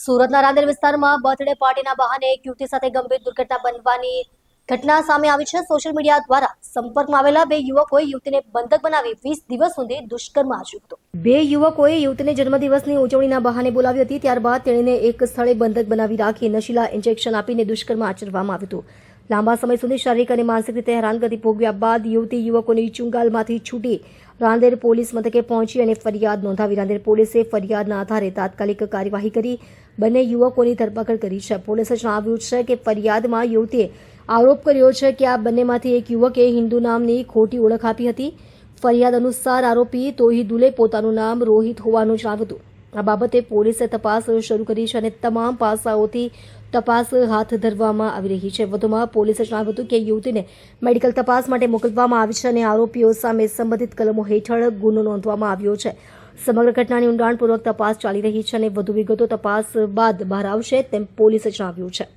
સુરતના રાંદેર વિસ્તારમાં બર્થડે પાર્ટીના બહાને એક યુવતી સાથે ગંભીર દુર્ઘટના બનવાની ઘટના સામે આવી છે। સોશિયલ મીડિયા દ્વારા સંપર્કમાં આવેલા બે યુવકોએ યુવતીને બંધક બનાવી 20 દિવસ સુધી દુષ્કર્મ આચર્યું હતું। બે યુવકોએ યુવતીને જન્મદિવસની ઉજવણીના બહાને બોલાવી હતી। ત્યારબાદ તેણીને એક સ્થળે બંધક બનાવી રાખી નશીલા ઇન્જેક્શન આપીને દુષ્કર્મ આચરવામાં આવ્યું હતું। લાંબા સમય સુધી શારીરિક અને માનસિક રીતે હેરાનગતિ ભોગવ્યા બાદ યુવતી યુવકોની ચુંગાલમાંથી છૂટી રાંદેર પોલીસ મથકે પહોંચી અને ફરિયાદ નોંધાવી। રાંદેર પોલીસે ફરિયાદના આધારે તાત્કાલિક કાર્યવાહી કરી બંને યુવકોની ધરપકડ કરી છે। પોલીસે જણાવ્યું છે કે ફરિયાદમાં યુવતીએ આરોપ કર્યો છે કે આ બંનેમાંથી એક યુવકે હિન્દુ નામની ખોટી ઓળખ આપી હતી। ફરિયાદ અનુસાર આરોપી તોહિદુલે પોતાનું નામ રોહિત હોવાનું જણાવ્યું હતું। આ બાબતે પોલીસે તપાસ શરૂ કરી છે અને તમામ પાસાઓથી તપાસ હાથ ધરવામાં આવી રહી છે। વધુમાં પોલીસે જણાવ્યું હતું કે યુવતીને મેડિકલ તપાસ માટે મોકલવામાં આવી છે અને આરોપીઓ સામે સંબંધિત કલમો હેઠળ ગુનો નોંધવામાં આવ્યો છે। સમગ્ર ઘટનાની ઊંડાણપૂર્વક તપાસ ચાલી રહી છે અને વધુ વિગતો તપાસ બાદ બહાર આવશે તેમ પોલીસે જણાવ્યું છે।